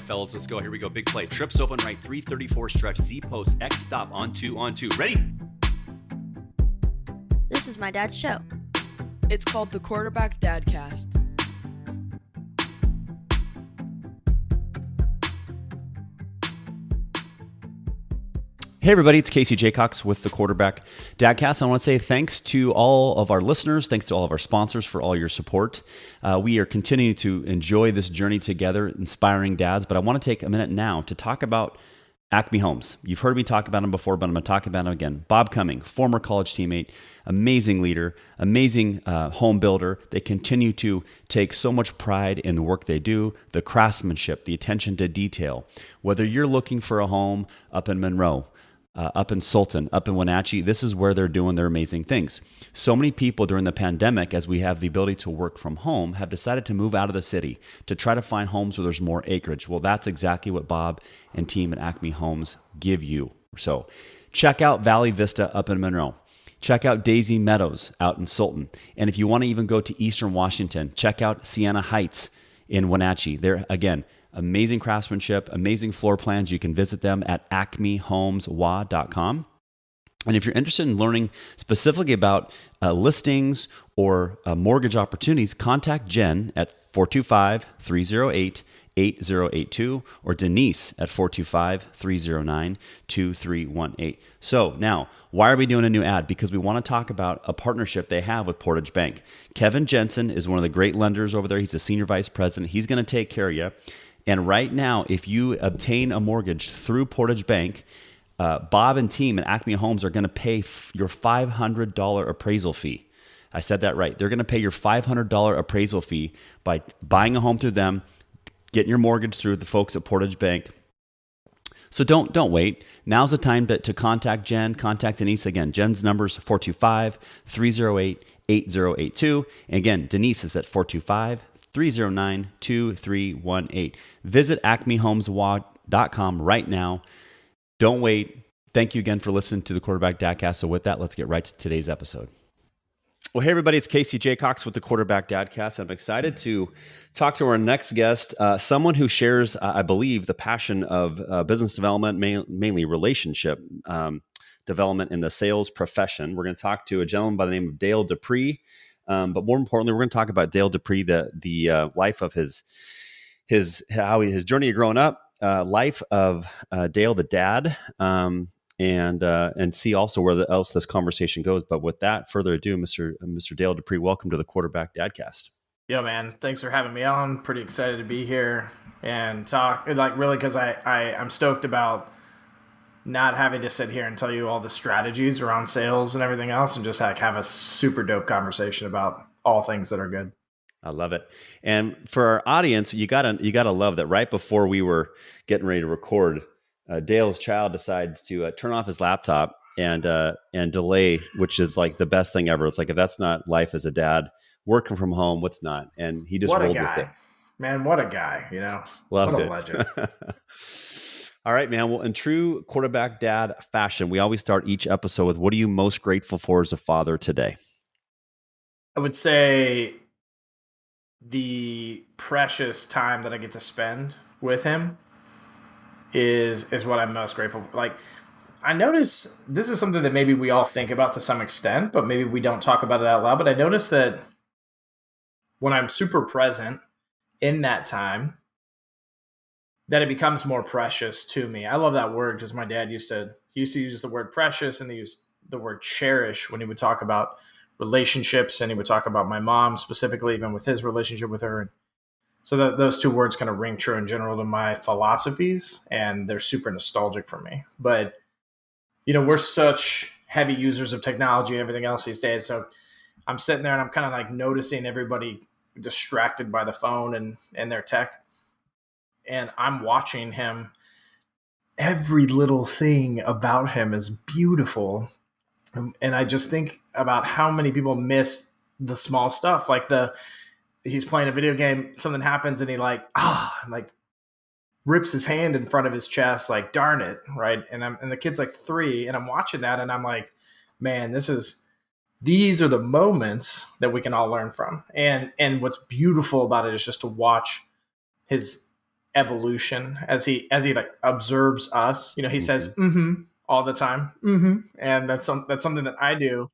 fellas, let's go. Here we go. Big play. Trips open right, 334 stretch, Z post, X stop, on two. Ready? This is my dad's show. It's called the Quarterback Dadcast. Hey everybody, it's Casey Jaycox with the Quarterback Dadcast. I want to say thanks to all of our listeners, thanks to all of our sponsors for all your support. We are continuing to enjoy this journey together, inspiring dads, but I want to take a minute now to talk about Acme Homes. You've heard me talk about them before, but I'm going to talk about them again. Bob Cumming, former college teammate, amazing leader, amazing home builder. They continue to take so much pride in the work they do, the craftsmanship, the attention to detail. Whether you're looking for a home up in Monroe, up in Sultan, up in Wenatchee, this is where they're doing their amazing things. So many people during the pandemic, as we have the ability to work from home, have decided to move out of the city to try to find homes where there's more acreage. Well, that's exactly what Bob and team at Acme Homes give you. So check out Valley Vista up in Monroe. Check out Daisy Meadows out in Sultan. And if you want to even go to Eastern Washington, check out Sienna Heights in Wenatchee. They're, again, amazing craftsmanship, amazing floor plans. You can visit them at acmehomeswa.com. And if you're interested in learning specifically about listings or mortgage opportunities, contact Jen at 425-308-8082 or Denise at 425-309-2318. So now, why are we doing a new ad? Because we want to talk about a partnership they have with Portage Bank. Kevin Jensen is one of the great lenders over there. He's the senior vice president. He's going to take care of you. And right now, if you obtain a mortgage through Portage Bank, Bob and team at Acme Homes are going to pay your $500 appraisal fee. I said that right. They're going to pay your $500 appraisal fee by buying a home through them, getting your mortgage through the folks at Portage Bank. So don't wait. Now's the time to contact Jen, contact Denise. Again, Jen's number is 425-308-8082. And again, Denise is at 425-309-2318. Visit acmehomeswa.com right now. Don't wait. Thank you again for listening to the Quarterback Dadcast. So with that, let's get right to today's episode. Well, hey everybody, it's Casey Jaycox with the Quarterback Dadcast. I'm excited to talk to our next guest, someone who shares, I believe, the passion of business development, mainly relationship development in the sales profession. We're going to talk to a gentleman by the name of Dale Dupree. But more importantly, we're going to talk about Dale Dupree, the life of his journey of growing up, life of Dale the dad, and see also where else this conversation goes. But with that further ado, Mr. Dale Dupree, welcome to the Quarterback Dadcast. Yo, man, thanks for having me on. Pretty excited to be here and talk, really, because I'm stoked about not having to sit here and tell you all the strategies around sales and everything else, and just have a super dope conversation about all things that are good. I love it. And for our audience, you gotta love that right before we were getting ready to record, Dale's child decides to turn off his laptop and delay, which is like the best thing ever. It's like, if that's not life as a dad, working from home, what's not? And he just rolled with it. Man, what a guy, Loved what a it. legend. All right, man. Well, in true quarterback dad fashion, we always start each episode with, what are you most grateful for as a father today? I would say the precious time that I get to spend with him is what I'm most grateful for. Like, I notice this is something that maybe we all think about to some extent, but maybe we don't talk about it out loud. But I notice that when I'm super present in that time, that it becomes more precious to me. I love that word because my dad used to use the word precious, and he used the word cherish when he would talk about relationships, and he would talk about my mom specifically, even with his relationship with her. And so those two words kind of ring true in general to my philosophies, and they're super nostalgic for me. But, we're such heavy users of technology and everything else these days. So I'm sitting there and I'm kind of like noticing everybody distracted by the phone and their tech. And I'm watching him. Every little thing about him is beautiful. And I just think about how many people miss the small stuff. Like he's playing a video game, something happens, and he rips his hand in front of his chest, like, darn it, right? And the kid's like 3, and I'm watching that, and I'm like, man, these are the moments that we can all learn from. And what's beautiful about it is just to watch his evolution as he like observes us. He Mm-hmm. says all the time, and that's something that I do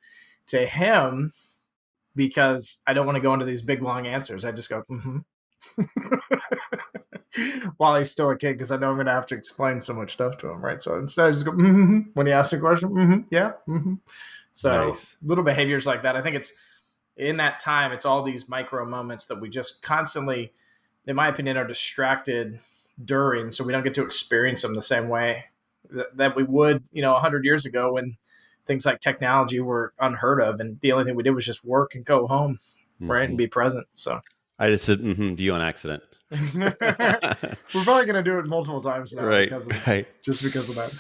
to him because I don't want to go into these big long answers. I just go while he's still a kid because I know I'm going to have to explain so much stuff to him, right? So instead, I just go when he asks a question, yeah. So Nice. little behaviors like that. I think it's in that time. It's all these micro moments that we just constantly, in my opinion, are distracted during, so we don't get to experience them the same way that we would, 100 years ago when things like technology were unheard of, and the only thing we did was just work and go home, right, Mm-hmm. and be present. So I just said to you on accident. we're probably gonna do it multiple times now Right, right. because of that.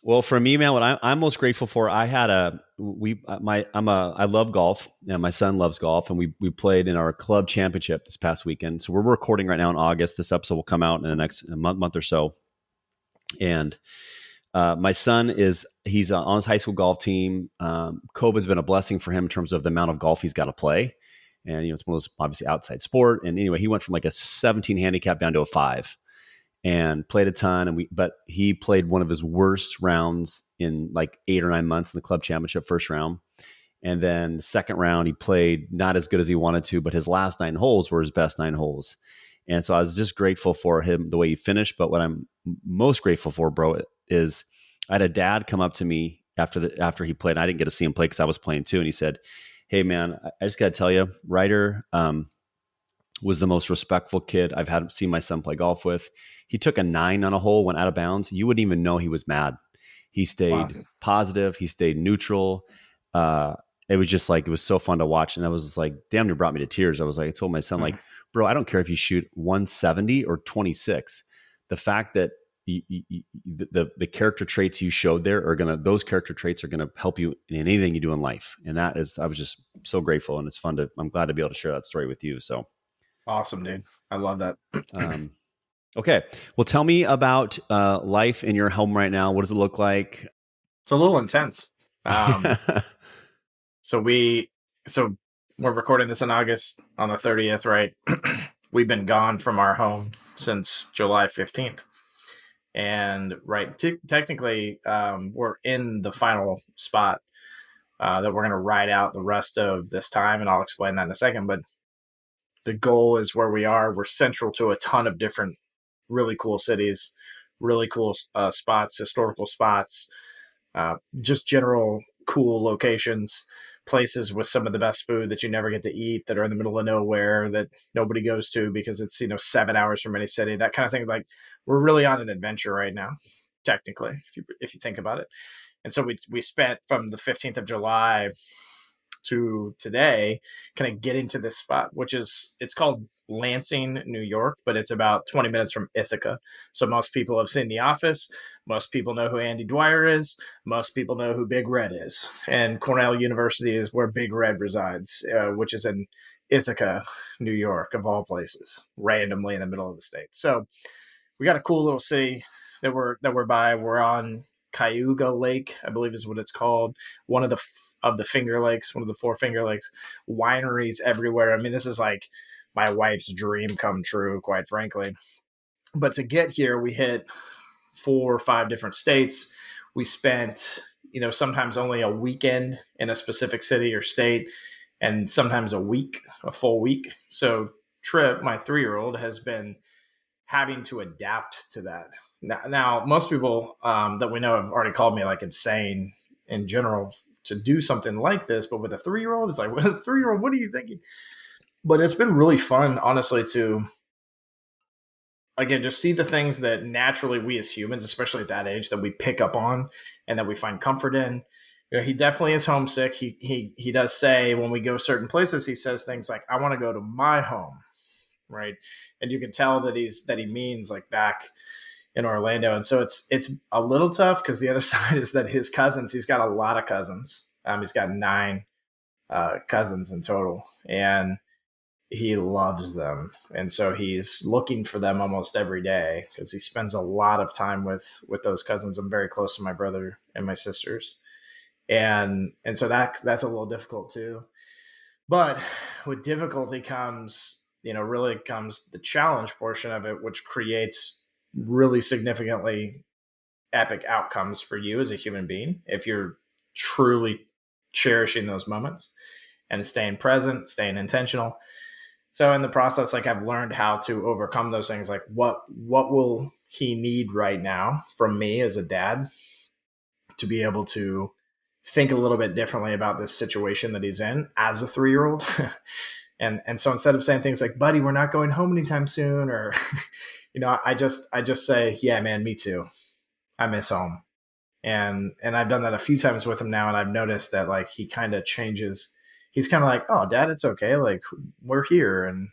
Well, for me, man, what I'm most grateful for, I had a we my I love golf, and my son loves golf, and we played in our club championship this past weekend. So we're recording right now in August. This episode will come out in the next month or so. And my son he's on his high school golf team. COVID's been a blessing for him in terms of the amount of golf he's got to play, and it's one of those obviously outside sport. And anyway, he went from like a 17 handicap down to a 5. And played a ton. But he played one of his worst rounds in like 8 or 9 months in the club championship first round. And then the second round, he played not as good as he wanted to, but his last 9 holes were his best 9 holes. And so I was just grateful for him, the way he finished. But what I'm most grateful for, bro, is I had a dad come up to me after he played. And I didn't get to see him play because I was playing too. And he said, "Hey man, I just got to tell you, Ryder, was the most respectful kid I've had seen my son play golf with. He took a 9 on a hole, went out of bounds. You wouldn't even know he was mad. He stayed positive. He stayed neutral. It was just like, it was so fun to watch. And I was just like, damn near brought me to tears. I was like, I told my son, like, bro, I don't care if you shoot 170 or 26. The fact that the character traits you showed there those character traits are gonna help you in anything you do in life. And I was just so grateful, and it's fun I'm glad to be able to share that story with you. So Awesome, dude. I love that. Okay. Well, tell me about life in your home right now. What does it look like? It's a little intense. So we're recording this in August on the 30th, right? We've been gone from our home since July 15th. And right, technically, we're in the final spot that we're going to ride out the rest of this time. And I'll explain that in a second. But the goal is where we are. We're central to a ton of different really cool cities, really cool spots, historical spots, just general cool locations, places with some of the best food that you never get to eat, that are in the middle of nowhere, that nobody goes to because it's 7 hours from any city, that kind of thing. Like, we're really on an adventure right now, technically, if you think about it. And so we spent from the 15th of July to today kind of getting to this spot, it's called Lansing, New York, but it's about 20 minutes from Ithaca. So most people have seen The Office. Most people know who Andy Dwyer is. Most people know who Big Red is. And Cornell University is where Big Red resides, which is in Ithaca, New York, of all places, randomly in the middle of the state. So we got a cool little city that we're by. We're on Cayuga Lake, I believe is what it's called. One of the Finger Lakes, one of the 4 Finger Lakes. Wineries everywhere. I mean, this is like my wife's dream come true, quite frankly. But to get here, we hit 4 or 5 different states. We spent, sometimes only a weekend in a specific city or state, and sometimes a full week. So Trip, my 3-year-old, has been having to adapt to that. Now most people that we know have already called me like insane in general to do something like this, but with a 3-year-old, it's like, with a 3-year-old, what are you thinking? But it's been really fun, honestly, to again just see the things that naturally we as humans, especially at that age, that we pick up on and that we find comfort in. He definitely is homesick. He does say when we go certain places, he says things like, "I want to go to my home," right? And you can tell that he means like back in Orlando. And so it's a little tough because the other side is that he's got a lot of cousins. He's got 9 cousins in total, and he loves them. And so he's looking for them almost every day because he spends a lot of time with those cousins. I'm very close to my brother and my sisters. And so that's a little difficult too. But with difficulty comes, really comes the challenge portion of it, which creates really significantly epic outcomes for you as a human being if you're truly cherishing those moments and staying present, staying intentional. So in the process, like I've learned how to overcome those things. Like what will he need right now from me as a dad to be able to think a little bit differently about this situation that he's in as a 3-year-old. And so instead of saying things like, buddy, we're not going home anytime soon, or I just say, yeah, man, me too. I miss home. And I've done that a few times with him now, and I've noticed that like he kind of changes. He's kind of like, oh, dad, it's okay, like we're here. And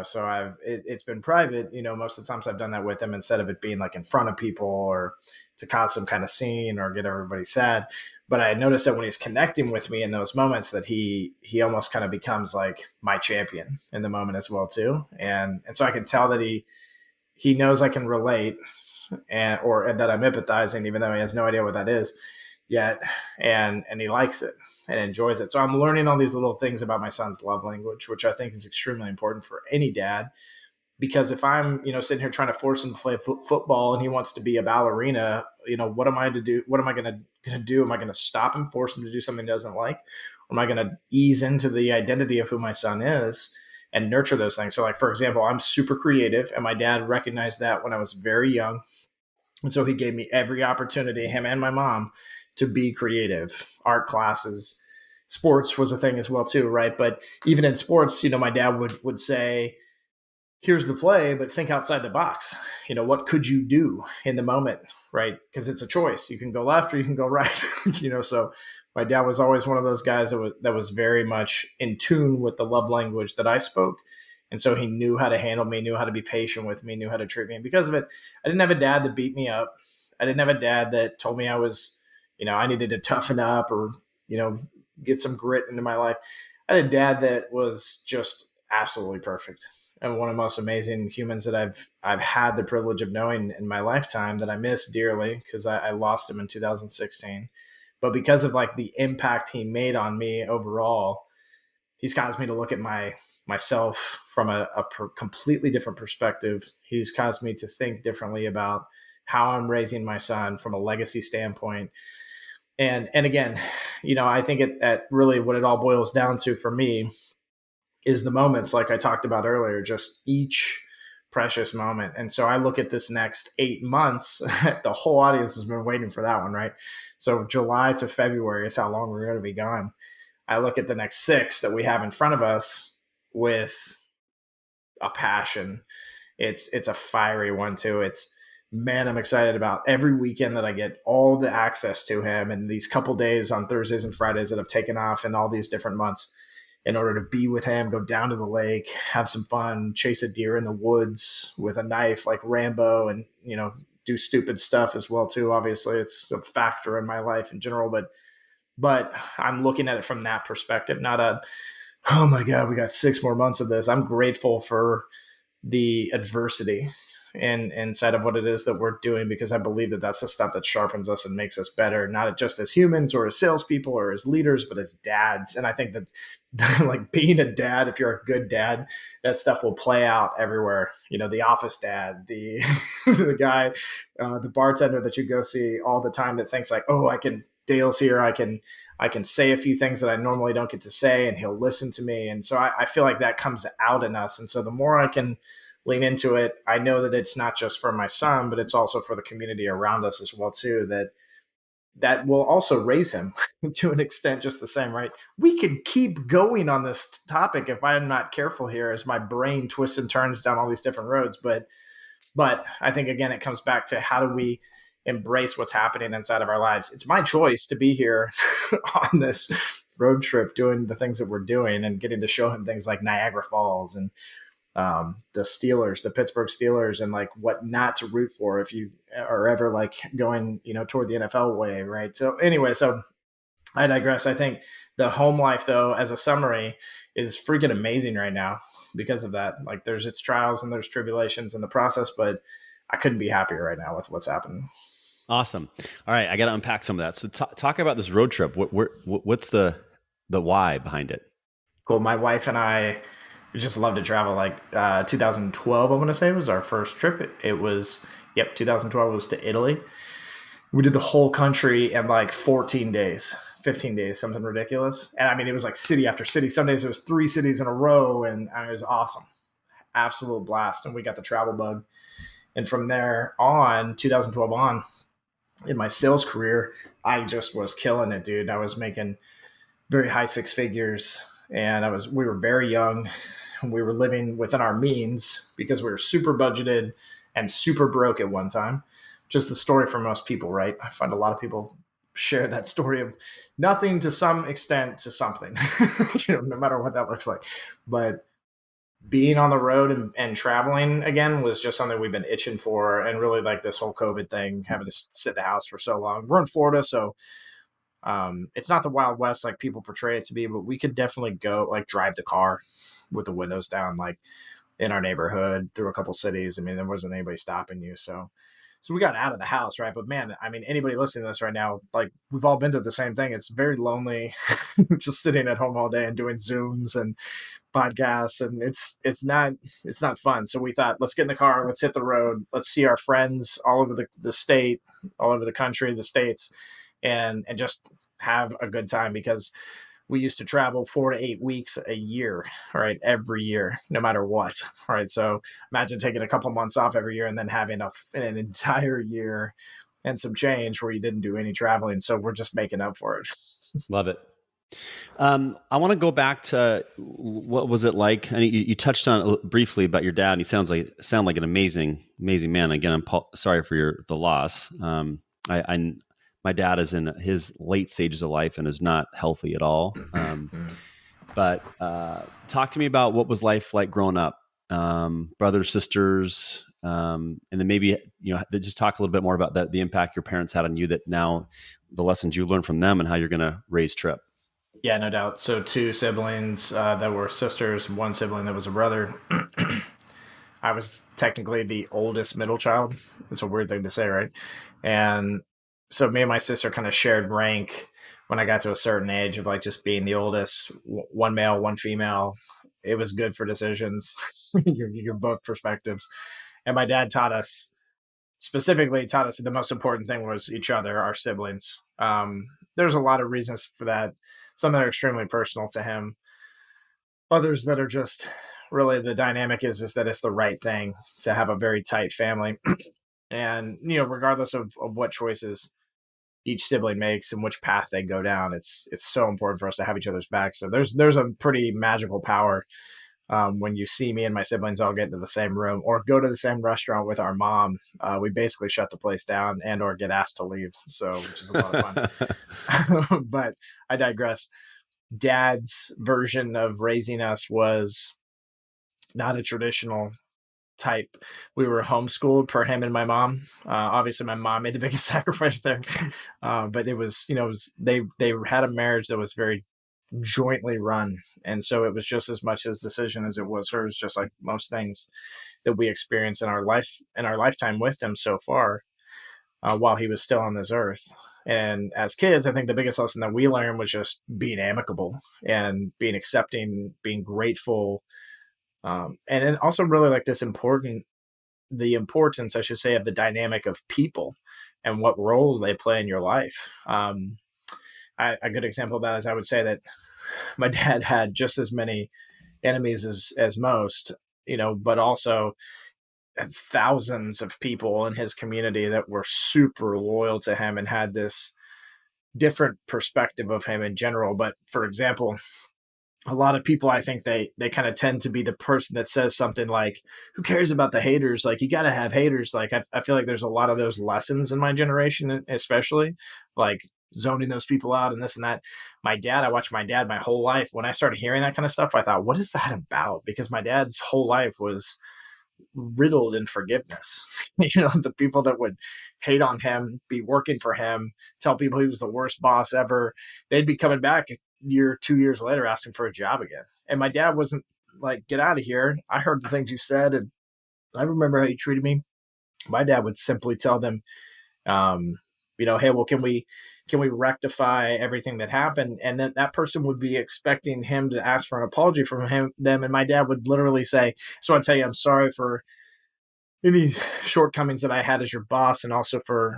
so it's been private, most of the times I've done that with him instead of it being like in front of people or to cause some kind of scene or get everybody sad. But I noticed that when he's connecting with me in those moments, that he almost kind of becomes like my champion in the moment as well too. And so I can tell that he knows I can relate, or that I'm empathizing, even though he has no idea what that is yet. And he likes it and enjoys it. So I'm learning all these little things about my son's love language, which I think is extremely important for any dad. Because if I'm, sitting here trying to force him to play football and he wants to be a ballerina, what am I to do? What am I going to do? Am I going to stop him, force him to do something he doesn't like? Or am I going to ease into the identity of who my son is and nurture those things? So like, for example, I'm super creative, and my dad recognized that when I was very young. And so he gave me every opportunity, him and my mom, to be creative. Art classes, sports was a thing as well too, right? But even in sports, my dad would say, here's the play, but think outside the box. What could you do in the moment, right? Because it's a choice. You can go left or you can go right. So my dad was always one of those guys that was very much in tune with the love language that I spoke. And so he knew how to handle me, knew how to be patient with me, knew how to treat me. And because of it, I didn't have a dad that beat me up. I didn't have a dad that told me I was, I needed to toughen up or, get some grit into my life. I had a dad that was just absolutely perfect and one of the most amazing humans that I've had the privilege of knowing in my lifetime, that I miss dearly because I lost him in 2016. But because of like the impact he made on me overall, he's caused me to look at myself from a completely different perspective. He's caused me to think differently about how I'm raising my son from a legacy standpoint. And again, I think at really what it all boils down to for me is the moments like I talked about earlier, just each precious moment. And so I look at this next 8 months, the whole audience has been waiting for that one, right? So July to February is how long we're going to be gone. I look at the next 6 that we have in front of us with a passion. It's a fiery one too. Man, I'm excited about every weekend that I get all the access to him, and these couple days on Thursdays and Fridays that I've taken off in all these different months in order to be with him, go down to the lake, have some fun, chase a deer in the woods with a knife like Rambo, and, do stupid stuff as well too. Obviously it's a factor in my life in general, but I'm looking at it from that perspective, not oh my God, we got 6 more months of this. I'm grateful for the adversity and inside of what it is that we're doing, because I believe that that's the stuff that sharpens us and makes us better, not just as humans or as salespeople or as leaders, but as dads. And I think that like being a dad, if you're a good dad, that stuff will play out everywhere. The office dad, the the guy, the bartender that you go see all the time that thinks like, oh, Dale's here, I can say a few things that I normally don't get to say, and he'll listen to me. And so I feel like that comes out in us. And so the more I can lean into it, I know that it's not just for my son, but it's also for the community around us as well too, that will also raise him to an extent just the same, right? We could keep going on this topic if I'm not careful here as my brain twists and turns down all these different roads. But I think, again, it comes back to how do we embrace what's happening inside of our lives. It's my choice to be here on this road trip doing the things that we're doing and getting to show him things like Niagara Falls and the Steelers, the Pittsburgh Steelers, and like what not to root for if you are ever like going, toward the NFL way, right? So anyway, so I digress. I think the home life, though, as a summary, is freaking amazing right now because of that. Like there's its trials and there's tribulations in the process, but I couldn't be happier right now with what's happening. Awesome. All right, I got to unpack some of that. So talk about this road trip. What's the why behind it? Cool. My wife and I We just love to travel. Like 2012, I want to say was our first trip. It was, yep, 2012 was to Italy. We did the whole country in like 14 days, 15 days, something ridiculous. And I mean, it was like city after city. Some days it was 3 cities in a row, and I mean, it was awesome, absolute blast. And we got the travel bug. And from there on, 2012 on, in my sales career, I just was killing it, dude. I was making very high six figures, and we were very young. We were living within our means because we were super budgeted and super broke at one time. Just the story for most people, right? I find a lot of people share that story of nothing to some extent to something, no matter what that looks like. But being on the road and traveling again was just something we've been itching for. And really, like this whole COVID thing, having to sit in the house for so long. We're in Florida, so it's not the Wild West like people portray it to be, but we could definitely go like drive the car with the windows down, like in our neighborhood through a couple cities. I mean, there wasn't anybody stopping you. So we got out of the house, right? But man, I mean, anybody listening to this right now, like we've all been through the same thing. It's very lonely just sitting at home all day and doing Zooms and podcasts, and it's not fun. So we thought, let's get in the car, let's hit the road, let's see our friends all over the state, all over the country, the states, and just have a good time because we used to travel 4 to 8 weeks a year, right? Every year, no matter what, right? So imagine taking a couple months off every year and then having an entire year and some change where you didn't do any traveling. So we're just making up for it. Love it. I want to go back to what was it like? And you touched on it briefly about your dad, and he sound like an amazing man. Again, sorry for the loss. I my dad is in his late stages of life and is not healthy at all. But talk to me about what was life like growing up, brothers, sisters, and then maybe just talk a little bit more about the impact your parents had on you. That now the lessons you learned from them and how you're going to raise Trip. Yeah, no doubt. So two siblings that were sisters, one sibling that was a brother. I was technically the oldest middle child. It's a weird thing to say, right? And so me and my sister kind of shared rank when I got to a certain age of like just being the oldest, one male, one female. It was good for decisions. Your both perspectives. And my dad specifically taught us that the most important thing was each other, our siblings. There's a lot of reasons for that. Some that are extremely personal to him. Others that are just really the dynamic is that it's the right thing to have a very tight family. And, regardless of what choices each sibling makes and which path they go down, it's so important for us to have each other's back. So there's a pretty magical power when you see me and my siblings all get into the same room or go to the same restaurant with our mom. We basically shut the place down and or get asked to leave, so which is a lot of fun. But I digress. Dad's version of raising us was not a traditional type. We were homeschooled per him and my mom. Obviously, my mom made the biggest sacrifice there, but it was, they had a marriage that was very jointly run, and so it was just as much his decision as it was hers. Just like most things that we experience in our lifetime with him so far, while he was still on this earth. And as kids, I think the biggest lesson that we learned was just being amicable and being accepting, being grateful, and then also really like the importance, I should say, of the dynamic of people and what role they play in your life. A good example of that is I would say that my dad had just as many enemies as most, but also thousands of people in his community that were super loyal to him and had this different perspective of him in general. But for example, a lot of people, I think they kind of tend to be the person that says something like, who cares about the haters? Like, you got to have haters. Like, I feel like there's a lot of those lessons in my generation, especially like zoning those people out and this and that. I watched my dad my whole life. When I started hearing that kind of stuff, I thought, what is that about? Because my dad's whole life was riddled in forgiveness. The people that would hate on him, be working for him, tell people he was the worst boss ever, they'd be coming back 2 years later asking for a job again. And my dad wasn't like, get out of here. I heard the things you said, and I remember how you treated me. My dad would simply tell them, hey, well, can can we rectify everything that happened? And then that person would be expecting him to ask for an apology from them. And my dad would literally say, so I tell you, I'm sorry for any shortcomings that I had as your boss, and also for,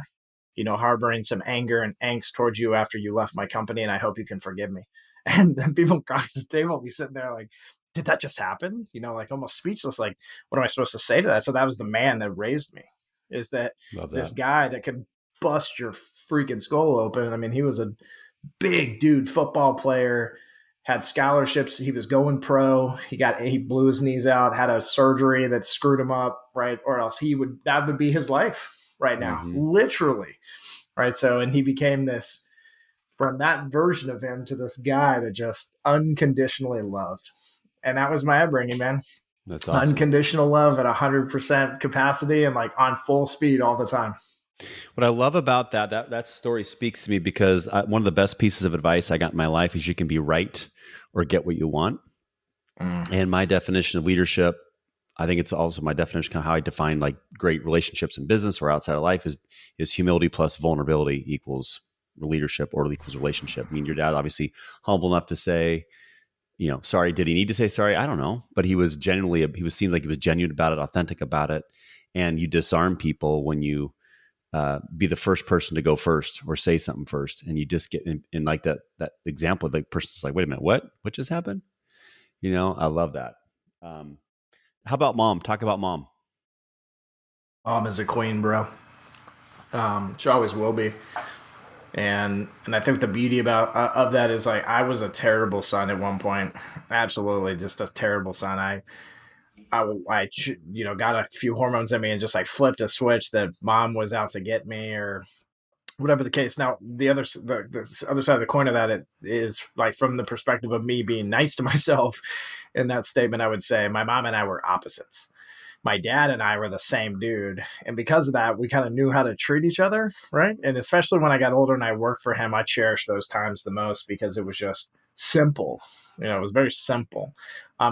harboring some anger and angst towards you after you left my company. And I hope you can forgive me. And then people across the table will be sitting there like, did that just happen? Like almost speechless. Like, what am I supposed to say to that? So that was the man that raised me, is that Love this that. guy that could bust your freaking skull open. I mean, he was a big dude, football player, had scholarships. He was going pro. He blew his knees out, had a surgery that screwed him up, right? Or else that would be his life right now, Hmm. literally, right? So, and he became this, from that version of him to this guy that just unconditionally loved. And that was my upbringing, man. That's awesome. Unconditional love at 100% capacity and like on full speed all the time. What I love about that story speaks to me because one of the best pieces of advice I got in my life is you can be right or get what you want. Mm. And my definition of leadership, I think it's also my definition of how I define like great relationships in business or outside of life is humility plus vulnerability equals leadership or equals relationship. I mean, your dad obviously humble enough to say, sorry. Did he need to say sorry? I don't know, but he was seemed like he was genuine about it, authentic about it. And you disarm people when you be the first person to go first or say something first, and you just get in like that example. The person's like, "Wait a minute, what just happened?" I love that. Um, how about mom? Talk about mom. Mom is a queen, bro. She always will be. And I think the beauty about of that is, like, I was a terrible son at one point, absolutely just a terrible son. I got a few hormones in me and just like flipped a switch that mom was out to get me or whatever the case. Now the other side of the coin of that, it is like from the perspective of me being nice to myself in that statement. I would say my mom and I were opposites. My dad and I were the same dude. And because of that, we kind of knew how to treat each other, right? And especially when I got older and I worked for him, I cherished those times the most because it was just simple. It was very simple.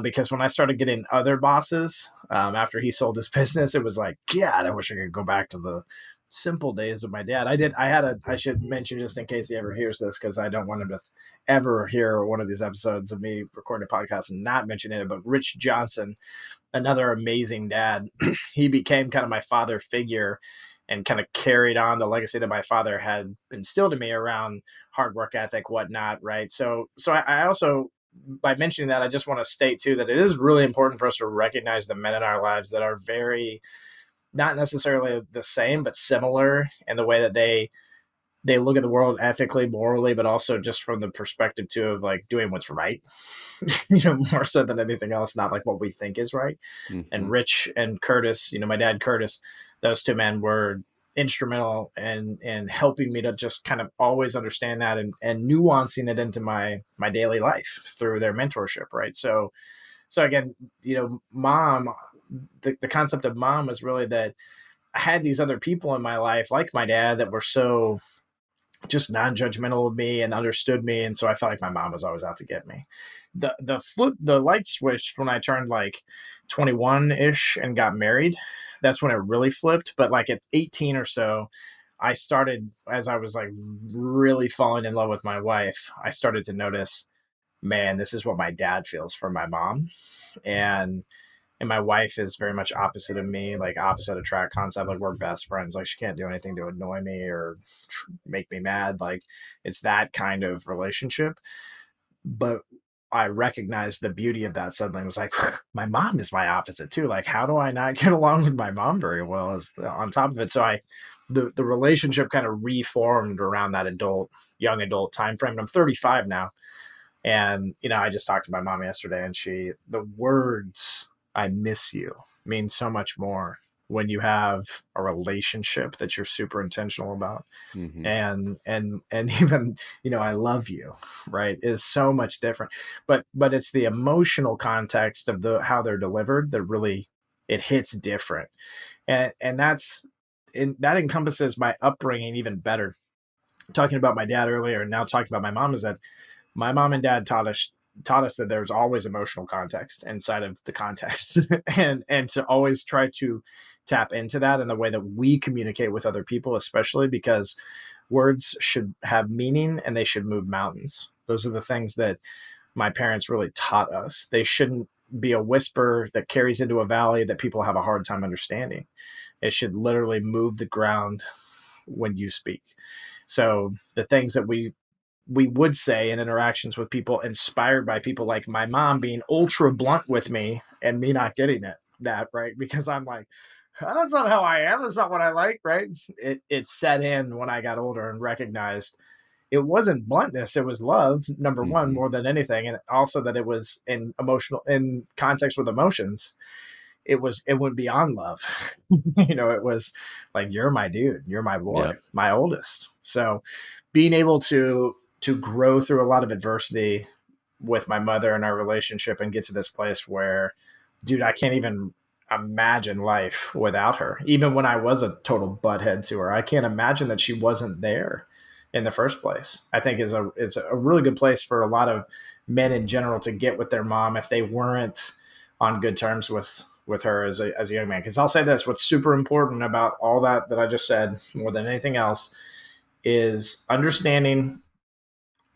Because when I started getting other bosses after he sold his business, it was like, God, I wish I could go back to the simple days of my dad. I should mention, just in case he ever hears this, because I don't want him to ever hear one of these episodes of me recording a podcast and not mentioning it, but Rich Johnson, another amazing dad. He became kind of my father figure and kind of carried on the legacy that my father had instilled in me around hard work ethic, whatnot, right? So I also, by mentioning that, I just want to state too that it is really important for us to recognize the men in our lives that are very, not necessarily the same, but similar in the way that they look at the world ethically, morally, but also just from the perspective too of like doing what's right, more so than anything else, not like what we think is right. And Hmm. Rich and Curtis, my dad Curtis, those two men were instrumental in helping me to just kind of always understand that and nuancing it into my daily life through their mentorship, right? So again, mom, the concept of mom was really that I had these other people in my life, like my dad, that were so just non-judgmental of me and understood me, and so I felt like my mom was always out to get me. The light switched when I turned like 21 ish and got married. That's when it really flipped. But like at 18 or so, I started, as I was like really falling in love with my wife, I started to notice, man, this is what my dad feels for my mom. And and my wife is very much opposite of me, like opposite attract concept. Like, we're best friends. Like, she can't do anything to annoy me or make me mad. Like, it's that kind of relationship. But I recognized the beauty of that suddenly. It was like, my mom is my opposite too. Like, how do I not get along with my mom very well? As on top of it, so the relationship kind of reformed around that young adult time frame. And I'm 35 now, and, I just talked to my mom yesterday, and the words "I miss you" mean so much more when you have a relationship that you're super intentional about. Hmm. And even, "I love you," right, is so much different. But it's the emotional context of how they're delivered that really, it hits different. And that encompasses my upbringing even better. Talking about my dad earlier and now talking about my mom, is that my mom and dad taught us that there's always emotional context inside of the context, and to always try to tap into that in the way that we communicate with other people, especially because words should have meaning and they should move mountains. Those are the things that my parents really taught us. They shouldn't be a whisper that carries into a valley that people have a hard time understanding. It should literally move the ground when you speak. So the things that we would say in interactions with people inspired by people like my mom being ultra blunt with me and me not getting that right, because I'm like, that's not how I am, that's not what I like, right? It set in when I got older and recognized it wasn't bluntness, it was love, number one, Mm-hmm. more than anything, and also that it was in context with emotions. It went beyond love. It was like, you're my dude, you're my boy, Yep. my oldest. So being able to grow through a lot of adversity with my mother and our relationship and get to this place where, dude, I can't even imagine life without her. Even when I was a total butthead to her, I can't imagine that she wasn't there in the first place. I think is a really good place for a lot of men in general to get with their mom if they weren't on good terms with her as a young man. Because I'll say this: what's super important about all that I just said, more than anything else, is understanding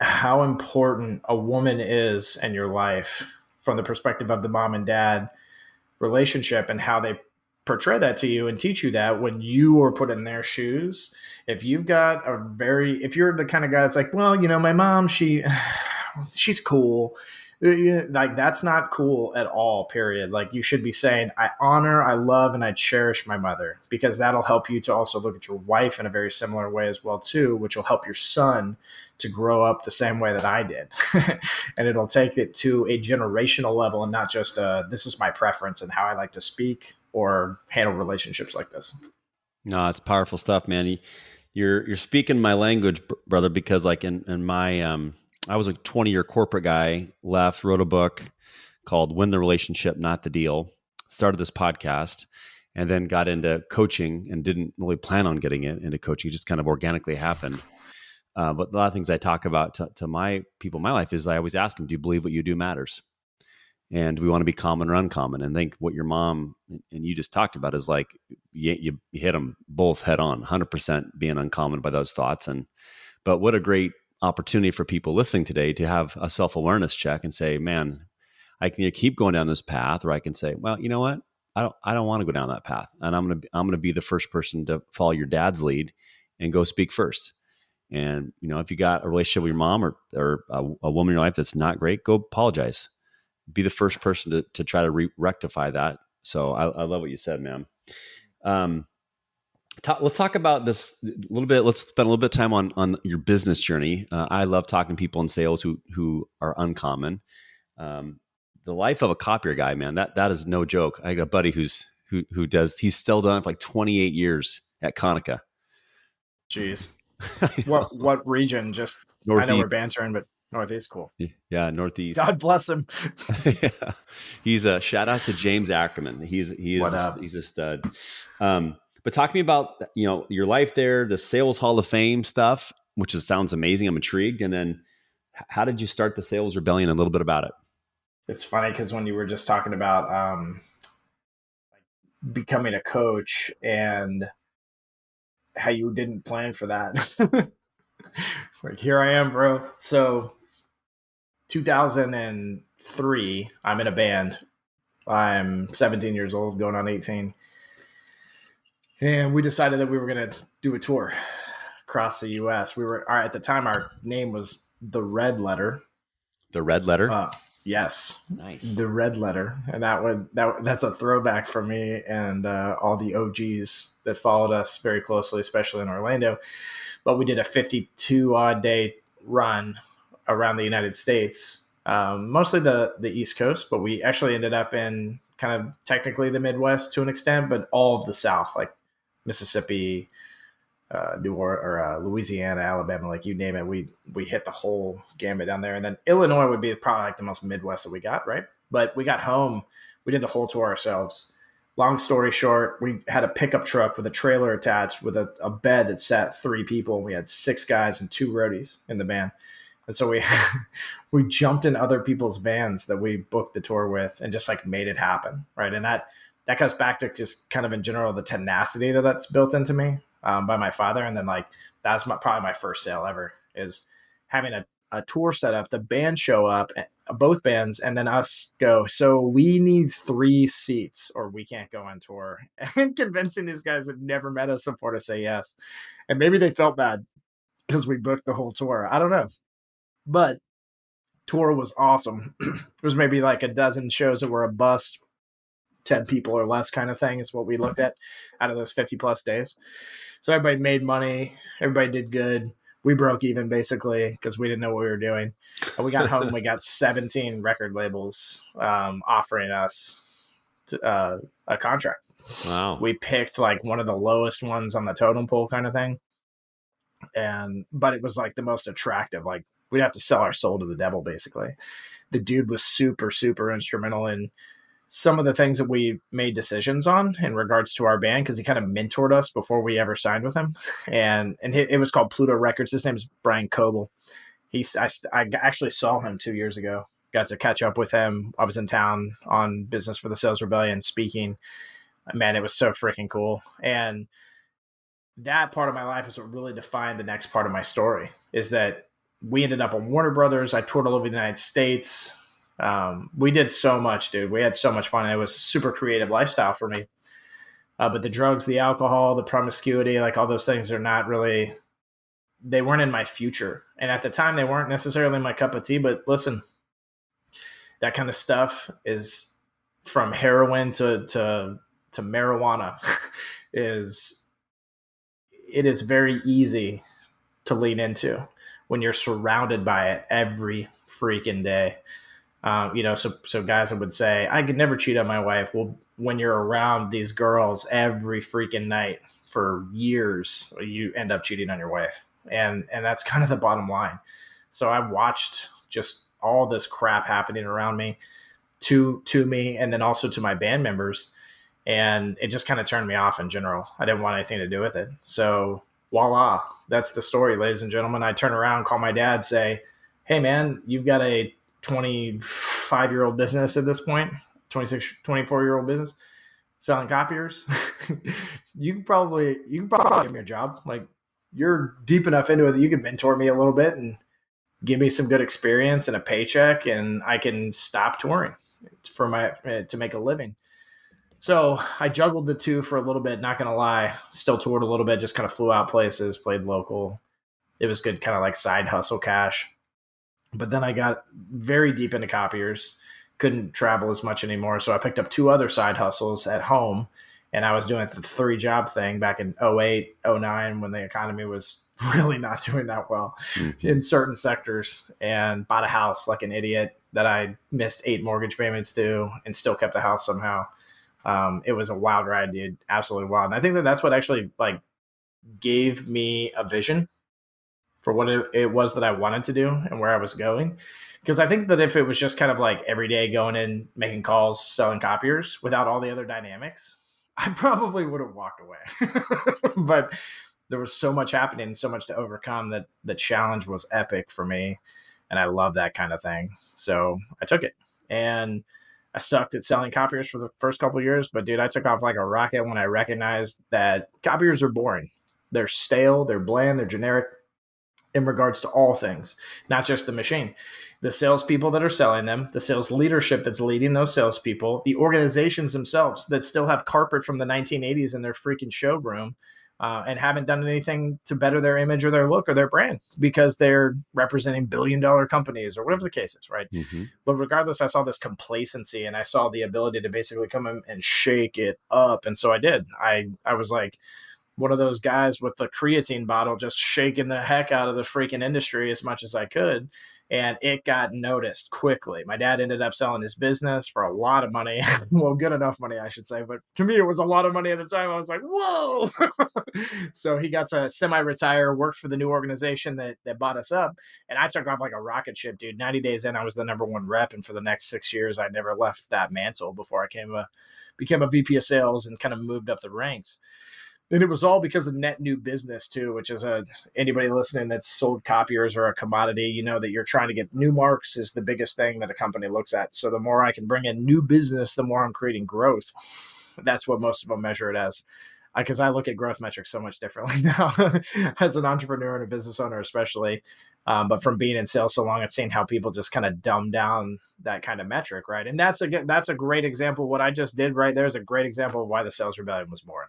how important a woman is in your life from the perspective of the mom and dad relationship and how they portray that to you and teach you that when you are put in their shoes. If you're the kind of guy that's like, well, my mom, she's cool. Like, that's not cool at all, period. Like, you should be saying, I honor, I love, and I cherish my mother, because that'll help you to also look at your wife in a very similar way as well, too, which will help your son to grow up the same way that I did. And it'll take it to a generational level and not just this is my preference and how I like to speak or handle relationships like this. No, it's powerful stuff, man. You're speaking my language, brother, because like in my I was a 20-year corporate guy, left, wrote a book called Win the Relationship, Not the Deal, started this podcast, and then got into coaching and didn't really plan on getting into coaching. It just kind of organically happened. But a lot of things I talk about to my people in my life is I always ask them, do you believe what you do matters? And we want to be common or uncommon. And I think what your mom and you just talked about is like, you hit them both head on, 100% being uncommon by those thoughts. But what a great opportunity for people listening today to have a self-awareness check and say, man, I can either keep going down this path, or I can say, well, you know what? I don't want to go down that path. And I'm going to be the first person to follow your dad's lead and go speak first. And, if you got a relationship with your mom or a woman in your life that's not great, go apologize. Be the first person to try to rectify that. So I love what you said, man. Let's talk about this a little bit. Let's spend a little bit of time on your business journey. I love talking to people in sales who are uncommon. The life of a copier guy, man, that is no joke. I got a buddy he's still done it for like 28 years at Konica. Jeez. What region? Just I know we're Northeast. bantering, but Northeast, cool. Yeah, Northeast. God bless him. Yeah. He's a shout out to James Ackerman. He's a stud. But talk to me about your life there, the Sales Hall of Fame stuff, which sounds amazing. I'm intrigued. And then how did you start the Sales Rebellion? A little bit about it. It's funny because when you were just talking about becoming a coach and how you didn't plan for that. Like, here I am, bro. So 2003, I'm in a band. I'm 17 years old, going on 18. And we decided that we were going to do a tour across the U.S. At the time, our name was The Red Letter. The Red Letter? Yes. Nice. The Red Letter. And that's a throwback for me and all the OGs that followed us very closely, especially in Orlando. But we did a 52-odd day run around the United States, mostly the East Coast, but we actually ended up in kind of technically the Midwest to an extent, but all of the South, like Mississippi, Louisiana, Alabama, like you name it. We hit the whole gamut down there. And then Illinois would be probably like the most Midwest that we got, right? But we got home, we did the whole tour ourselves. Long story short, we had a pickup truck with a trailer attached with a bed that sat 3 people. We had 6 guys and 2 roadies in the band. And so we jumped in other people's vans that we booked the tour with and just like made it happen, right? And that goes back to just kind of in general the tenacity that's built into me by my father. And then like that's probably my first sale ever is having a tour set up, the band show up, both bands, and then us go, so we need 3 seats or we can't go on tour. And convincing these guys that never met us before to say yes. And maybe they felt bad because we booked the whole tour. I don't know. But tour was awesome. There was maybe like a dozen shows that were a bust, 10 people or less kind of thing is what we looked at out of those 50 plus days. So everybody made money. Everybody did good. We broke even basically because we didn't know what we were doing. And we got home, we got 17 record labels offering us a contract. Wow. We picked like one of the lowest ones on the totem pole kind of thing. But it was like the most attractive. Like we'd have to sell our soul to the devil basically. The dude was super, super instrumental in some of the things that we made decisions on in regards to our band because he kind of mentored us before we ever signed with him. And it was called Pluto Records. His name is Brian Coble. I actually saw him 2 years ago. Got to catch up with him. I was in town on business for the Sales Rebellion speaking. Man, it was so freaking cool. And that part of my life is what really defined the next part of my story is that we ended up on Warner Brothers. I toured all over the United States. We did so much, dude. We had so much fun. It was a super creative lifestyle for me. But the drugs, the alcohol, the promiscuity, like all those things are not really, they weren't in my future. And at the time, they weren't necessarily my cup of tea. But listen, that kind of stuff is from heroin to marijuana it is very easy to lean into when you're surrounded by it every freaking day. So guys would say, I could never cheat on my wife. Well, when you're around these girls every freaking night for years, you end up cheating on your wife. And that's kind of the bottom line. So I watched just all this crap happening around me to me and then also to my band members. And it just kind of turned me off in general. I didn't want anything to do with it. So voila, that's the story, ladies and gentlemen. I turn around, call my dad, say, hey man, you've got a 25-year-old business at this point, 26, 24-year-old business selling copiers. you can probably give me a job. Like you're deep enough into it that you can mentor me a little bit and give me some good experience and a paycheck, and I can stop touring to make a living. So I juggled the two for a little bit, not going to lie, still toured a little bit, just kind of flew out places, played local. It was good kind of like side hustle cash. But then I got very deep into copiers, couldn't travel as much anymore. So I picked up 2 other side hustles at home, and I was doing the 3-job thing back in 08, 09 when the economy was really not doing that well in certain sectors, and bought a house like an idiot that I missed 8 mortgage payments to and still kept the house somehow. It was a wild ride, dude. Absolutely wild. And I think that's what actually like gave me a vision for what it was that I wanted to do and where I was going. Because I think that if it was just kind of like every day going in, making calls, selling copiers without all the other dynamics, I probably would have walked away. But there was so much happening and so much to overcome that the challenge was epic for me. And I love that kind of thing. So I took it. And I sucked at selling copiers for the first couple of years, but dude, I took off like a rocket when I recognized that copiers are boring. They're stale, they're bland, they're generic in regards to all things, not just the machine. The salespeople that are selling them, the sales leadership that's leading those salespeople, the organizations themselves that still have carpet from the 1980s in their freaking showroom and haven't done anything to better their image or their look or their brand because they're representing billion-dollar companies or whatever the case is, right? Mm-hmm. But regardless, I saw this complacency and I saw the ability to basically come in and shake it up. And so I did. I was like one of those guys with the creatine bottle just shaking the heck out of the freaking industry as much as I could. And it got noticed quickly. My dad ended up selling his business for a lot of money. Well, good enough money, I should say. But to me, it was a lot of money at the time. I was like, whoa. So he got to semi-retire, worked for the new organization that bought us up. And I took off like a rocket ship, dude. 90 days in, I was the #1 rep. And for the next 6 years, I never left that mantle before I became a VP of sales and kind of moved up the ranks. And it was all because of net new business too, which is anybody listening that's sold copiers or a commodity, you know that you're trying to get new marks is the biggest thing that a company looks at. So the more I can bring in new business, the more I'm creating growth. That's what most of them measure it as. Because I look at growth metrics so much differently now as an entrepreneur and a business owner, especially. But from being in sales so long and seeing how people just kind of dumb down that kind of metric, right? And that's a great example. What I just did right there is a great example of why the sales rebellion was born.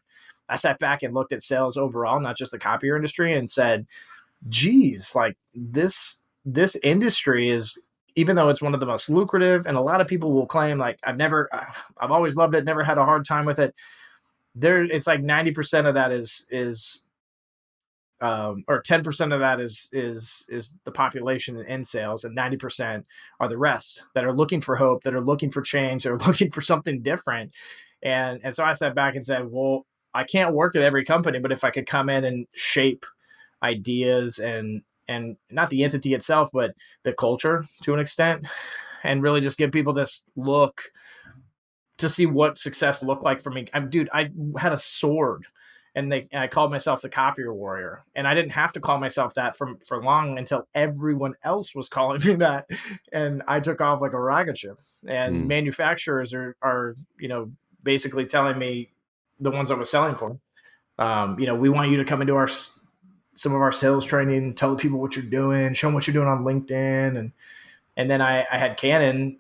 I sat back and looked at sales overall, not just the copier industry, and said, geez, like this industry is, even though it's one of the most lucrative, and a lot of people will claim like I've always loved it, never had a hard time with it. It's like 90% of that is or 10% of that is the population in sales, and 90% are the rest that are looking for hope, that are looking for change, that are looking for something different. And so I sat back and said, well, I can't work at every company, but if I could come in and shape ideas and not the entity itself, but the culture to an extent, and really just give people this look to see what success looked like for me. Dude, I had a sword, and I called myself the copier warrior, and I didn't have to call myself that for long until everyone else was calling me that, and I took off like a rocket ship. And Mm. manufacturers are basically telling me, the ones I was selling for, we want you to come into some of our sales training, tell people what you're doing, show them what you're doing on LinkedIn, and then I had Canon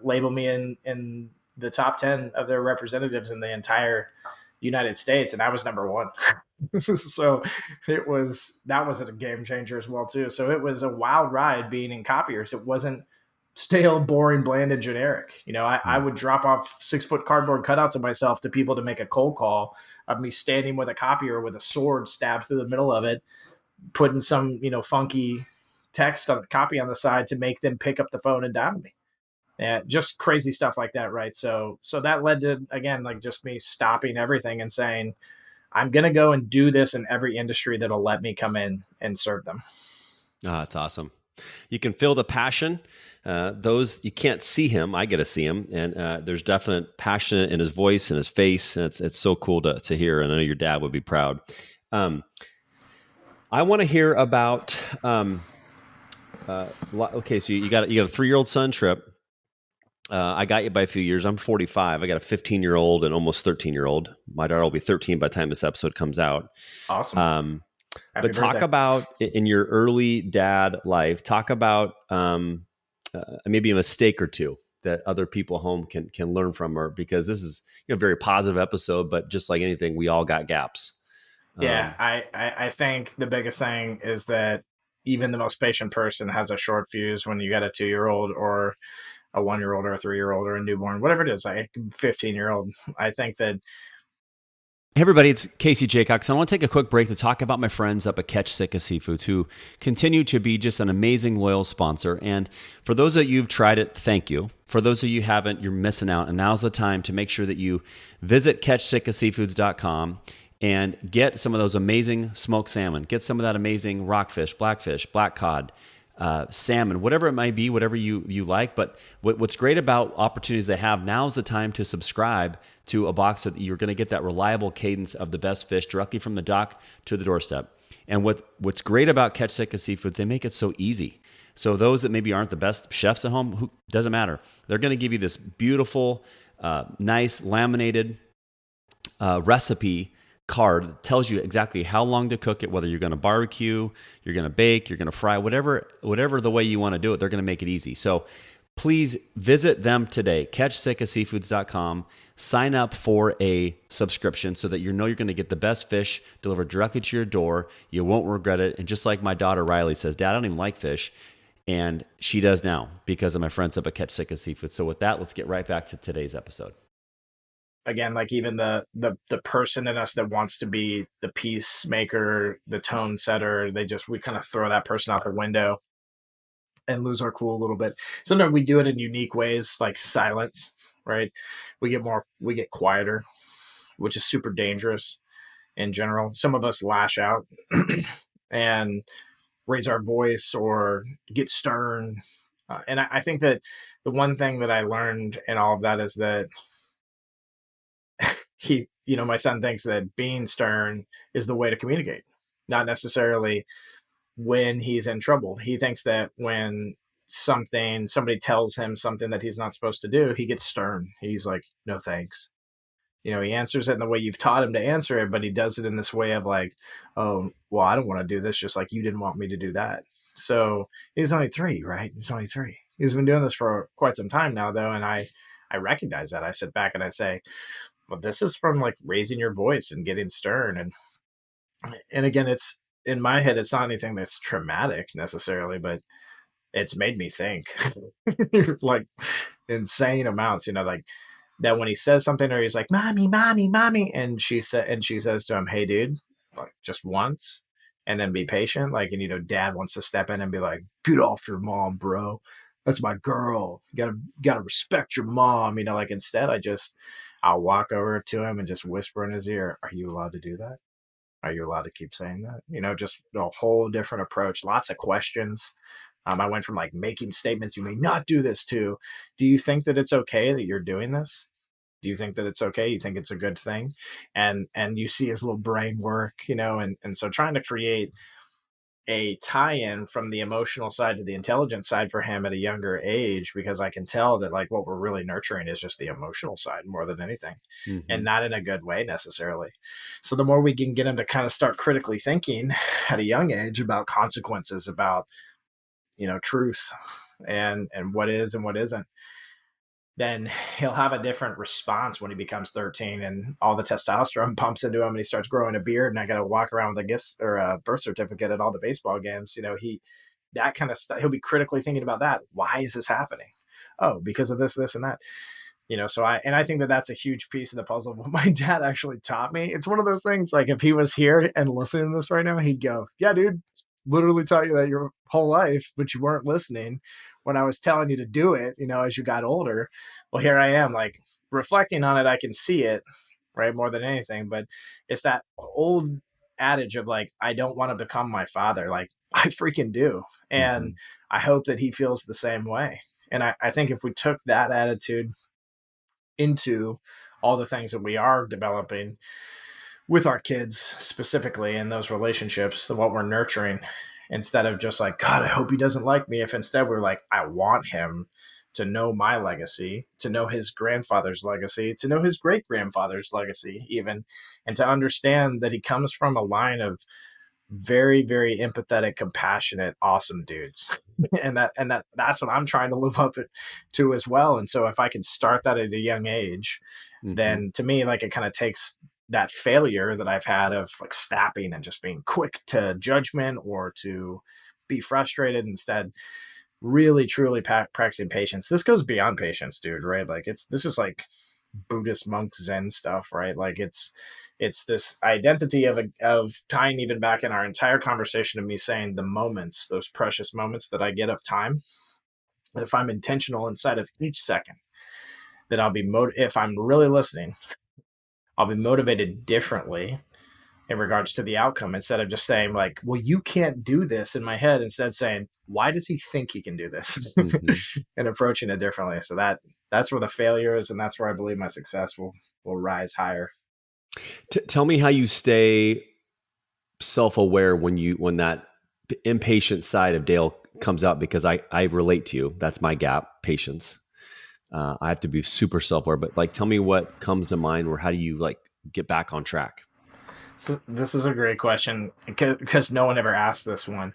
label me in the top 10 of their representatives in the entire United States, and I was number one. So that was a game changer as well too. So it was a wild ride being in copiers. It wasn't stale, boring, bland, and generic. I Mm. would drop off 6-foot cardboard cutouts of myself to people to make a cold call of me standing with a copier with a sword stabbed through the middle of it, putting some funky text on the copy on the side to make them pick up the phone and dial me. And just crazy stuff like that, right? So that led to, again, like just me stopping everything and saying, I'm gonna go and do this in every industry that'll let me come in and serve them. Ah, that's awesome. You can feel the passion. Those you can't see him. I get to see him, and there's definite passion in his voice and his face, and it's so cool to hear. And I know your dad would be proud. I want to hear about. Okay, so you got a 3-year-old son, Trip. I got you by a few years. I'm 45. I got a 15-year-old and almost 13-year-old. My daughter will be 13 by the time this episode comes out. Awesome. But talk about in your early dad life. Talk about maybe a mistake or two that other people home can learn from her, because this is a very positive episode. But just like anything, we all got gaps. Yeah, I think the biggest thing is that even the most patient person has a short fuse when you got a 2-year-old or a 1-year-old or a 3-year-old or a newborn, whatever it is, a 15-year-old. I think that. Hey everybody, it's Casey Jaycox. I want to take a quick break to talk about my friends up at Catch Sitka Seafoods, who continue to be just an amazing loyal sponsor. And for those of you who've tried it, thank you. For those of you who haven't, you're missing out. And now's the time to make sure that you visit catchsitkaseafoods.com and get some of those amazing smoked salmon. Get some of that amazing rockfish, blackfish, black cod, salmon, whatever it might be, whatever you like. But what's great about opportunities they have, now is the time to subscribe to a box so that you're going to get that reliable cadence of the best fish directly from the dock to the doorstep. And what's great about Catch Sitka Seafoods, they make it so easy. So those that maybe aren't the best chefs at home, doesn't matter. They're going to give you this beautiful, nice laminated recipe card that tells you exactly how long to cook it, whether you're going to barbecue, you're going to bake, you're going to fry, whatever the way you want to do it, they're going to make it easy. So please visit them today, catchsitkaseafoods.com. Sign up for a subscription so that you're going to get the best fish delivered directly to your door. You won't regret it. And just like my daughter Riley says, Dad, I don't even like fish. And she does now because of my friends up at Catch Sitka Seafood. So with that, let's get right back to today's episode. Again, like even the person in us that wants to be the peacemaker, the tone setter, we kind of throw that person out the window and lose our cool a little bit. Sometimes we do it in unique ways, like silence, right? We get quieter, which is super dangerous in general. Some of us lash out and raise our voice or get stern. And I think that the one thing that I learned in all of that is that my son thinks that being stern is the way to communicate, not necessarily when he's in trouble. He thinks that when somebody tells him something that he's not supposed to do, he gets stern. He's like, no thanks. He answers it in the way you've taught him to answer it, but he does it in this way of like, oh, well, I don't want to do this, just like you didn't want me to do that. So he's only 3, right? He's only 3. He's been doing this for quite some time now, though, and I recognize that. I sit back and I say, well, this is from like raising your voice and getting stern, and again, it's in my head, it's not anything that's traumatic necessarily, but it's made me think like insane amounts, like that when he says something or he's like, mommy, mommy, mommy, and she says to him, hey dude, like just once, and then be patient. Like, and dad wants to step in and be like, get off your mom, bro. That's my girl. You gotta respect your mom. Like instead I'll walk over to him and just whisper in his ear, are you allowed to do that? Are you allowed to keep saying that? Just a whole different approach, lots of questions. I went from like making statements, you may not do this, to, do you think that it's okay that you're doing this? Do you think that it's okay? You think it's a good thing? And you see his little brain work, and so trying to create a tie-in from the emotional side to the intelligence side for him at a younger age, because I can tell that like what we're really nurturing is just the emotional side more than anything, and not in a good way necessarily. So the more we can get him to kind of start critically thinking at a young age about consequences, about truth, and what is and what isn't, then he'll have a different response when he becomes 13 and all the testosterone pumps into him and he starts growing a beard and I got to walk around with a gift or a birth certificate at all the baseball games. That kind of stuff. He'll be critically thinking about that. Why is this happening? Oh, because of this, and that. So I think that that's a huge piece of the puzzle. What my dad actually taught me, it's one of those things, like if he was here and listening to this right now, he'd go, yeah, dude, literally taught you that your whole life, but you weren't listening when I was telling you to do it, as you got older. Well, here I am, like reflecting on it, I can see it, right, more than anything. But it's that old adage of like, I don't want to become my father. Like, I freaking do. And I hope that he feels the same way. And I think if we took that attitude into all the things that we are developing with our kids specifically in those relationships, what we're nurturing, instead of just like, God, I hope he doesn't like me. If instead we're like, I want him to know my legacy, to know his grandfather's legacy, to know his great grandfather's legacy, even, and to understand that he comes from a line of very, very empathetic, compassionate, awesome dudes. That's what I'm trying to live up to as well. And so if I can start that at a young age, then to me, like, it kind of takes that failure that I've had of like snapping and just being quick to judgment or to be frustrated, instead really truly practicing patience. This goes beyond patience, dude, right? Like this is like Buddhist monk Zen stuff, right? Like it's this identity of tying even back in our entire conversation of me saying the moments, those precious moments that I get of time, that if I'm intentional inside of each second, that if I'm really listening, I'll be motivated differently in regards to the outcome, instead of just saying like, well, you can't do this in my head, instead saying, why does he think he can do this? And approaching it differently. So that's where the failure is, and that's where I believe my success will rise higher. Tell me how you stay self-aware when that impatient side of Dale comes out, because I relate to you. That's my gap, patience. I have to be super self-aware, but like, tell me what comes to mind, or how do you like get back on track? So this is a great question, because no one ever asked this one,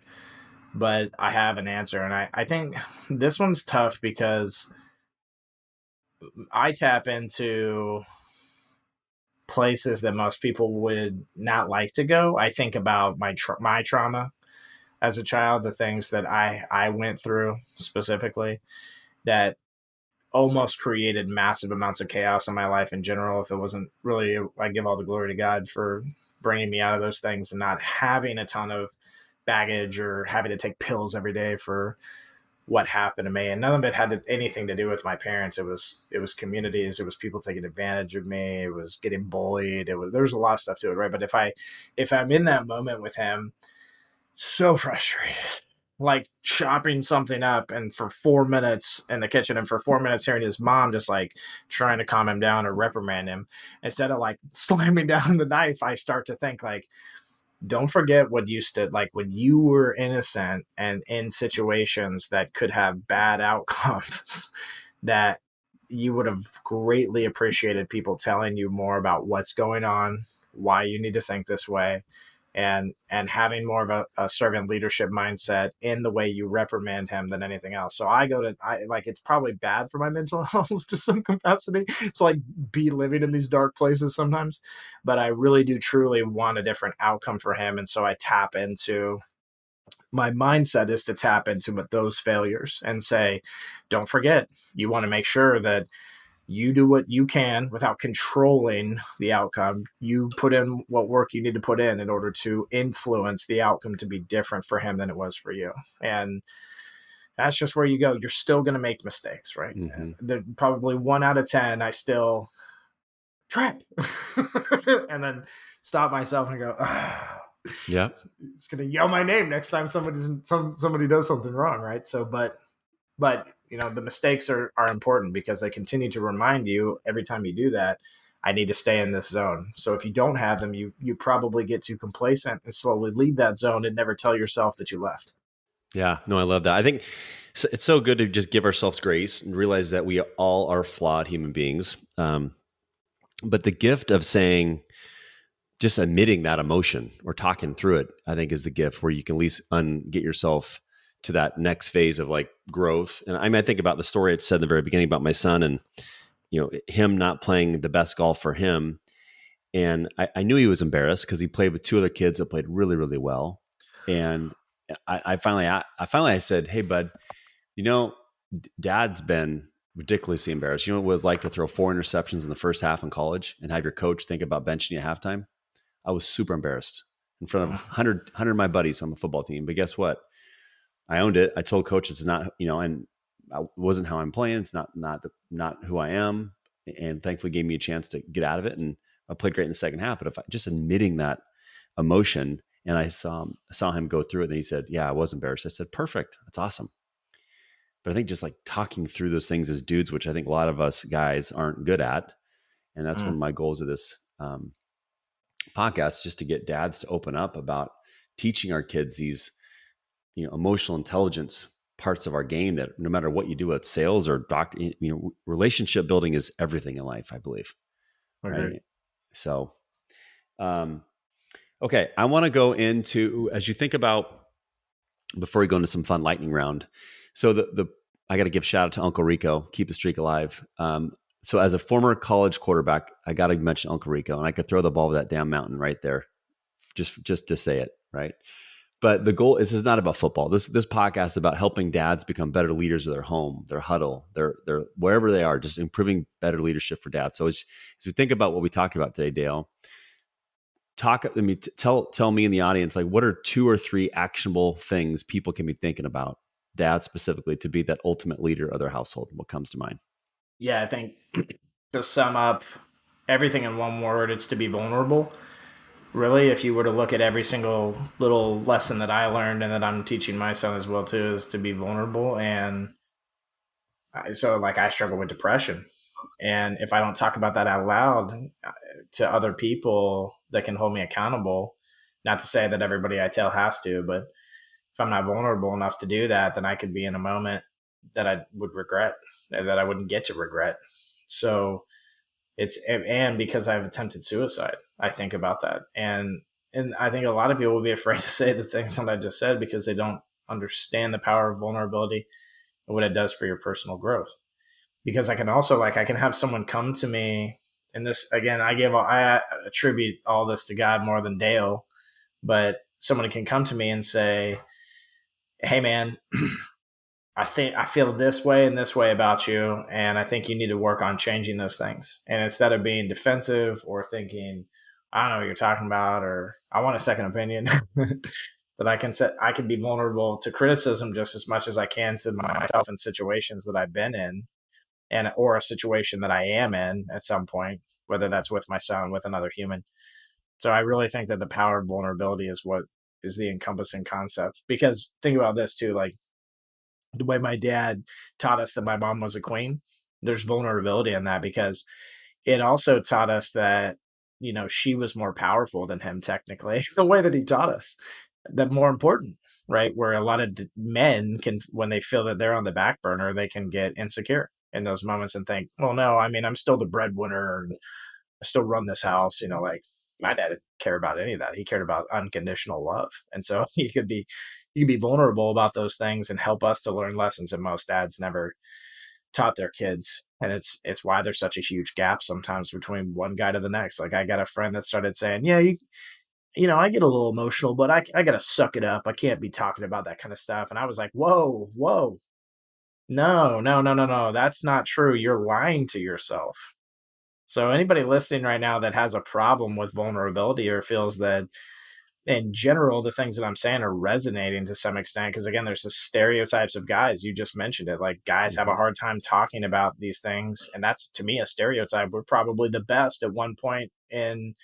but I have an answer. And I think this one's tough because I tap into places that most people would not like to go. I think about my trauma as a child, the things that I went through specifically that almost created massive amounts of chaos in my life in general. If it wasn't really, I give all the glory to God for bringing me out of those things and not having a ton of baggage or having to take pills every day for what happened to me. And none of it had anything to do with my parents. It was communities. It was people taking advantage of me. It was getting bullied. There was a lot of stuff to it, right? But if I'm in that moment with him, so frustrated, like chopping something up, and for 4 minutes in the kitchen, and for 4 minutes hearing his mom just like trying to calm him down or reprimand him, instead of like slamming down the knife, I start to think like, don't forget what used to, like when you were innocent and in situations that could have bad outcomes, that you would have greatly appreciated people telling you more about what's going on, why you need to think this way, and having more of a servant leadership mindset in the way you reprimand him than anything else. So I like, it's probably bad for my mental health to some capacity to like be living in these dark places sometimes, but I really do truly want a different outcome for him. And so I tap into my mindset is to tap into those failures and say, don't forget, you want to make sure that you do what you can without controlling the outcome. You put in what work you need to put in order to influence the outcome to be different for him than it was for you. And that's just where you go. You're still going to make mistakes, right? Mm-hmm. Probably 1 out of 10, I still trap and then stop myself and go, Yeah. it's going to yell my name next time somebody does something wrong, right? So, but the mistakes are important because they continue to remind you every time you do that, I need to stay in this zone. So if you don't have them, you probably get too complacent and slowly leave that zone and never tell yourself that you left. Yeah. No, I love that. I think it's so good to just give ourselves grace and realize that we all are flawed human beings. But the gift of saying, just admitting that emotion or talking through it, I think is the gift where you can at least get yourself to that next phase of like growth. And I mean, I think about the story I said in the very beginning about my son and, him not playing the best golf for him. And I knew he was embarrassed because he played with two other kids that played really, really well. And I finally said, "Hey, bud, Dad's been ridiculously embarrassed. You know what it was like to throw 4 interceptions in the first half in college and have your coach think about benching you at halftime? I was super embarrassed in front of 100 of my buddies on the football team. But guess what? I owned it. I told coach it's not, and it wasn't how I'm playing. It's not who I am. And thankfully gave me a chance to get out of it. And I played great in the second half. But if I just admitting that emotion, and I saw him go through it, and he said, "Yeah, I was embarrassed." I said, "Perfect. That's awesome." But I think just like talking through those things as dudes, which I think a lot of us guys aren't good at. And that's one of my goals of this podcast, just to get dads to open up about teaching our kids these, emotional intelligence parts of our game that no matter what you do at sales or doctor, relationship building is everything in life, I believe. Okay. Right. So, okay. I want to go into, as you think about, before we go into some fun lightning round. So I got to give shout out to Uncle Rico, keep the streak alive. So as a former college quarterback, I got to mention Uncle Rico, and I could throw the ball over that damn mountain right there, just to say it, right? But the goal is not about football. This podcast is about helping dads become better leaders of their home, their huddle, their wherever they are, just improving better leadership for dads. So as we think about what we talked about today, Dale, tell me in the audience, like, what are 2 or 3 actionable things people can be thinking about, dads specifically, to be that ultimate leader of their household? What comes to mind? Yeah, I think to sum up everything in one word, it's to be vulnerable. Really, if you were to look at every single little lesson that I learned and that I'm teaching my son as well too, is to be vulnerable. And so like I struggle with depression. And if I don't talk about that out loud to other people that can hold me accountable, not to say that everybody I tell has to, but if I'm not vulnerable enough to do that, then I could be in a moment that I would regret, that I wouldn't get to regret. So and because I've attempted suicide, I think about that. And I think a lot of people will be afraid to say the things that I just said because they don't understand the power of vulnerability and what it does for your personal growth. Because I can also I can have someone come to me, and this again, I attribute all this to God more than Dale, but someone can come to me and say, "Hey man, I feel this way and this way about you, and I think you need to work on changing those things." And instead of being defensive or thinking, "I don't know what you're talking about," or "I want a second opinion," that I can be vulnerable to criticism just as much as I can to myself in situations that I've been in, and or a situation that I am in at some point, whether that's with my son, with another human. So I really think that the power of vulnerability is what is the encompassing concept. Because think about this too, like the way my dad taught us that my mom was a queen, there's vulnerability in that because it also taught us that, she was more powerful than him technically, the way that he taught us, that more important, right? Where a lot of men can, when they feel that they're on the back burner, they can get insecure. in those moments and think, well, no, I mean, I'm still the breadwinner and I still run this house, like my dad didn't care about any of that. He cared about unconditional love. And so he could be vulnerable about those things and help us to learn lessons that most dads never taught their kids. And it's why there's such a huge gap sometimes between one guy to the next. Like I got a friend that started saying, yeah, I get a little emotional, but I got to suck it up. I can't be talking about that kind of stuff. And I was like, whoa, whoa, no, no, no, no, no. That's not true. You're lying to yourself. So anybody listening right now that has a problem with vulnerability or feels that in general, the things that I'm saying are resonating to some extent. Because again, there's the stereotypes of guys. You just mentioned it. Like guys have a hard time talking about these things. And that's to me a stereotype. We're probably the best at one point in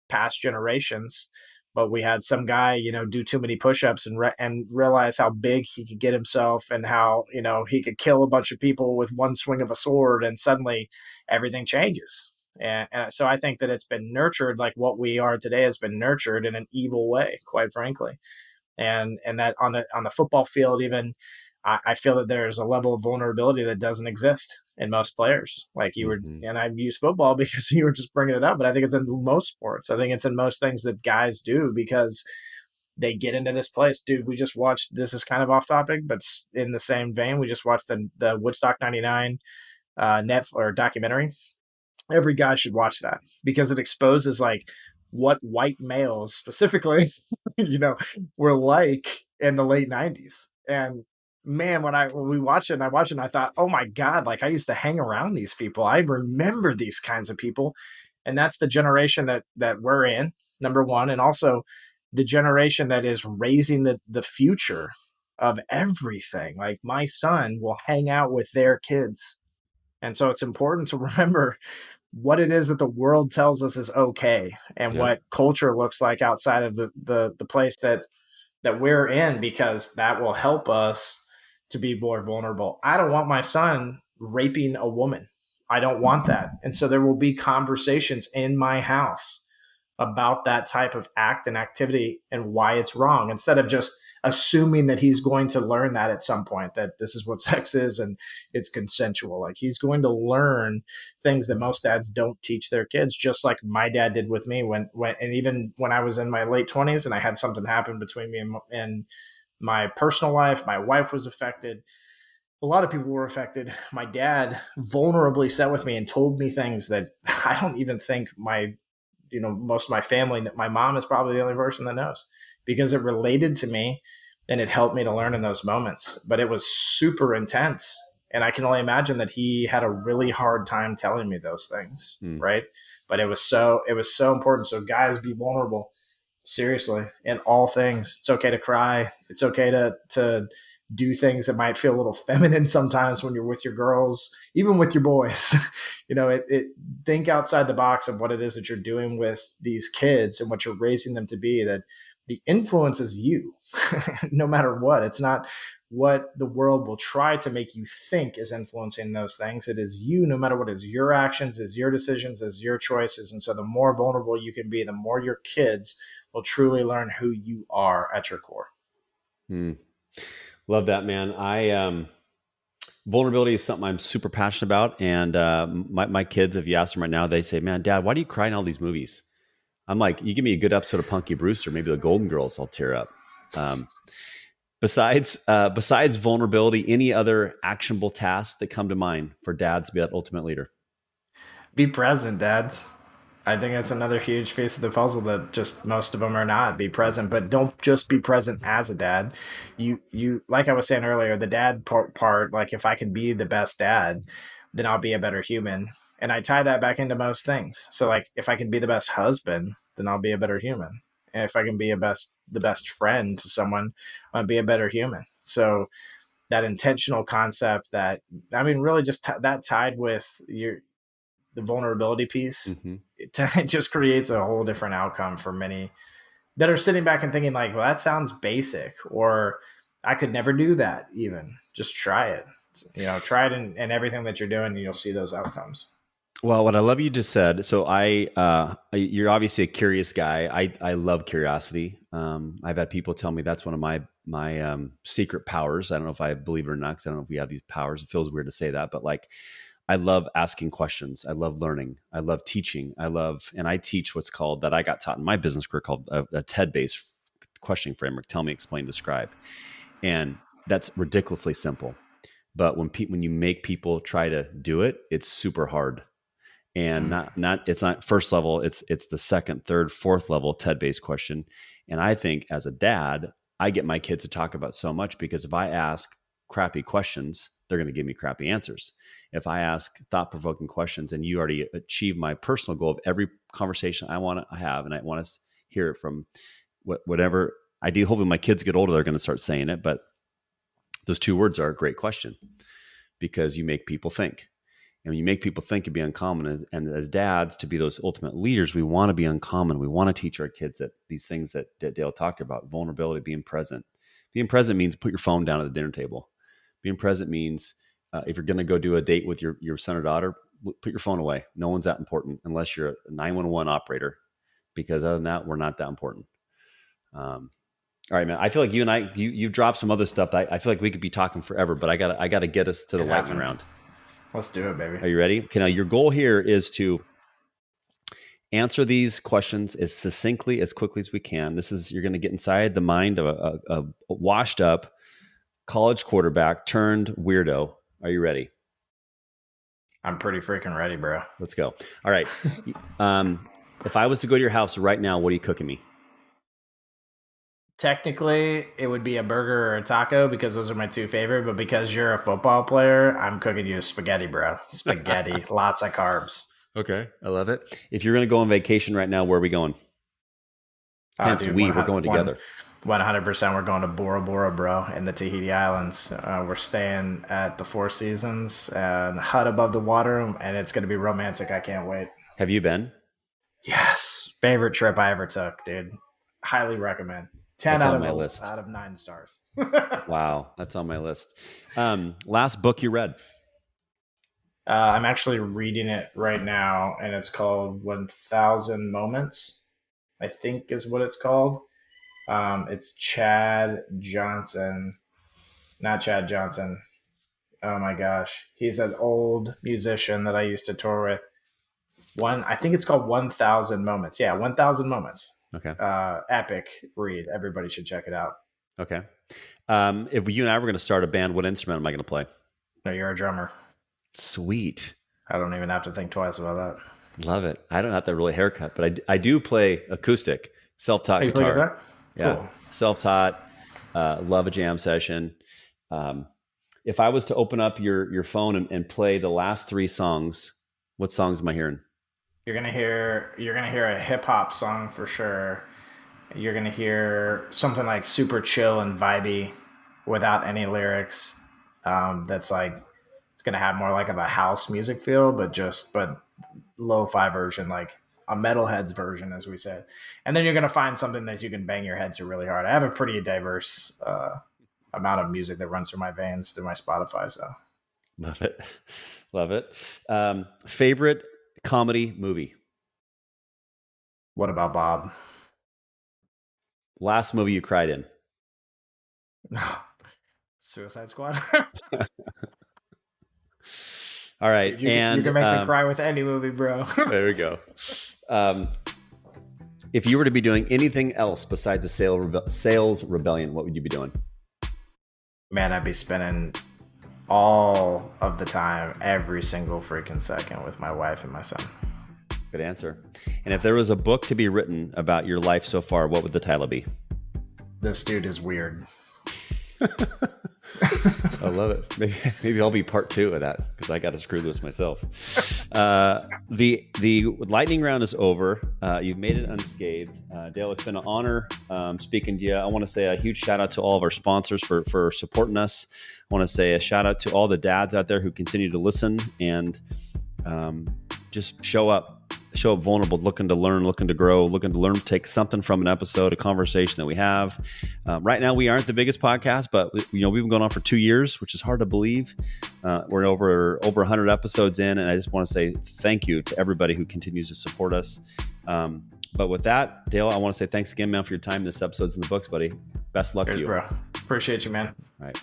past generations. But we had some guy, do too many push-ups and realize how big he could get himself and how, he could kill a bunch of people with one swing of a sword, and suddenly everything changes. And so I think that it's been nurtured, like what we are today has been nurtured in an evil way, quite frankly. And that on the football field, even I feel that there's a level of vulnerability that doesn't exist in most players. Like you were, Mm-hmm. and I've used football because you were just bringing it up, but I think it's in most sports. I think it's in most things that guys do because they get into this place. Dude, we just watched. This is kind of off topic, but in the same vein, we just watched the Woodstock '99 net or documentary. Every guy should watch that because it exposes like what white males specifically, were like in the late '90s. And man, when we watched it and I watched it, and I thought, oh my God, like I used to hang around these people. I remember these kinds of people. And that's the generation that we're in, number one, and also the generation that is raising the future of everything. Like my son will hang out with their kids. And so it's important to remember what it is that the world tells us is okay and Yep. what culture looks like outside of the place that we're in, because that will help us to be more vulnerable. I don't want my son raping a woman. I don't want that. And so there will be conversations in my house about that type of act and activity and why it's wrong, instead of just assuming that he's going to learn that at some point, that this is what sex is and it's consensual. Like he's going to learn things that most dads don't teach their kids, just like my dad did with me when and even when I was in my late 20s and I had something happen between me and my personal life. My wife was affected. A lot of people were affected. My dad vulnerably sat with me and told me things that I don't even think most of my family, my mom is probably the only person that knows, because it related to me and it helped me to learn in those moments. But it was super intense. And I can only imagine that he had a really hard time telling me those things. Mm. Right. But it was so important. So guys, be vulnerable. Seriously, in all things. It's okay to cry. It's okay to do things that might feel a little feminine sometimes when you're with your girls, even with your boys. It think outside the box of what it is that you're doing with these kids and what you're raising them to be, that the influence is you. No matter what. It's not what the world will try to make you think is influencing those things. It is you, no matter what, is your actions, is your decisions, is your choices. And so the more vulnerable you can be, the more your kids will truly learn who you are at your core. Mm. Love that, man. Vulnerability is something I'm super passionate about. And my kids, if you ask them right now, they say, man, Dad, why do you cry in all these movies? I'm like, you give me a good episode of Punky Brewster, maybe the Golden Girls, I'll tear up. Besides vulnerability, any other actionable tasks that come to mind for dads to be that ultimate leader? Be present, dads. I think that's another huge piece of the puzzle that just most of them are not. Be present, but don't just be present as a dad. You like I was saying earlier, the dad part, like if I can be the best dad, then I'll be a better human. And I tie that back into most things. So like if I can be the best husband, then I'll be a better human. And if I can be the best friend to someone, I'll be a better human. So that intentional concept, that I mean really just that tied with the vulnerability piece, Mm-hmm. it just creates a whole different outcome for many that are sitting back and thinking like, well, that sounds basic, or I could never do that. Even just try it. Try it in everything that you're doing, and you'll see those outcomes. Well, what I love you just said. So you're obviously a curious guy. I love curiosity. I've had people tell me that's one of my secret powers. I don't know if I believe it or not, because I don't know if we have these powers. It feels weird to say that, but like, I love asking questions. I love learning. I love teaching. And I teach what's called, that I got taught in my business career, called a TED-based questioning framework. Tell me, explain, describe. And that's ridiculously simple. But when you make people try to do it, it's super hard. And it's not first level. It's the second, third, fourth level TED-based question. And I think as a dad, I get my kids to talk about so much, because if I ask crappy questions, they're going to give me crappy answers. If I ask thought-provoking questions, and you already achieve my personal goal of every conversation I want to have, and I want to hear it from whatever I do. Hopefully my kids get older, they're going to start saying it. But those two words are a great question, because you make people think. And when you make people think, it'd be uncommon. And as dads, to be those ultimate leaders, we want to be uncommon. We want to teach our kids that these things that Dale talked about: vulnerability, being present. Being present means put your phone down at the dinner table. Being present means if you're going to go do a date with your son or daughter, put your phone away. No one's that important unless you're a 911 operator, because other than that, we're not that important. All right, man. I feel like you've dropped some other stuff. I feel like we could be talking forever, but I gotta get us to the lightning round. Let's do it, baby. Are you ready? Okay. Now your goal here is to answer these questions as succinctly, as quickly as we can. You're going to get inside the mind of a washed up college quarterback turned weirdo. Are you ready? I'm pretty freaking ready, bro. Let's go. All right. If I was to go to your house right now, what are you cooking me? Technically, it would be a burger or a taco, because those are my two favorite. But because you're a football player, I'm cooking you spaghetti, bro. Spaghetti. Lots of carbs. Okay. I love it. If you're going to go on vacation right now, where are we going? Hence, Dude, we're going together. 100%. We're going to Bora Bora, bro, in the Tahiti Islands. We're staying at the Four Seasons and hut above the water, and it's going to be romantic. I can't wait. Have you been? Yes. Favorite trip I ever took, dude. Highly recommend. 10 That's out on of my list. Out of 9 stars. Wow. That's on my list. Last book you read? I'm actually reading it right now, and it's called 1000 Moments, I think is what it's called. It's Chad Johnson, not Chad Johnson. Oh my gosh. He's an old musician that I used to tour with. I think it's called 1000 Moments. Yeah, 1000 Moments. Okay. Epic read. Everybody should check it out. Okay. If you and I were going to start a band, what instrument am I going to play? No, you're a drummer. Sweet. I don't even have to think twice about that. Love it. I don't have that really haircut, but I do play acoustic, self-taught guitar. You play guitar? Yeah. Cool. Self-taught. Love a jam session. If I was to open up your phone and play the last 3 songs, what songs am I hearing? You're gonna hear a hip hop song for sure. You're gonna hear something like super chill and vibey, without any lyrics. That's like, it's gonna have more like of a house music feel, but lo-fi version, like a metalhead's version, as we said. And then you're gonna find something that you can bang your head to really hard. I have a pretty diverse amount of music that runs through my veins through my Spotify. So love it, love it. Favorite comedy movie? What About Bob? Last movie you cried in? Suicide Squad. All right. Dude, you can make me cry with any movie, bro. There we go. If you were to be doing anything else besides a sales rebellion, what would you be doing? Man, I'd be spending all of the time, every single freaking second, with my wife and my son. Good answer. And if there was a book to be written about your life so far, what would the title be? This dude is weird. I love it. Maybe I'll be part 2 of that, because I got to screw this myself. The lightning round is over. You've made it unscathed. Dale, it's been an honor speaking to you. I want to say a huge shout out to all of our sponsors for supporting us. I want to say a shout out to all the dads out there who continue to listen and just show up vulnerable, looking to learn, looking to grow, looking to learn, take something from an episode, a conversation that we have. Right now, we aren't the biggest podcast, but we've been going on for 2 years, which is hard to believe. We're over 100 episodes in, and I just want to say thank you to everybody who continues to support us. But with that, Dale, I want to say thanks again, man, for your time. This episode's in the books, buddy. Best luck to Cheers, you. bro. Appreciate you, man. All right.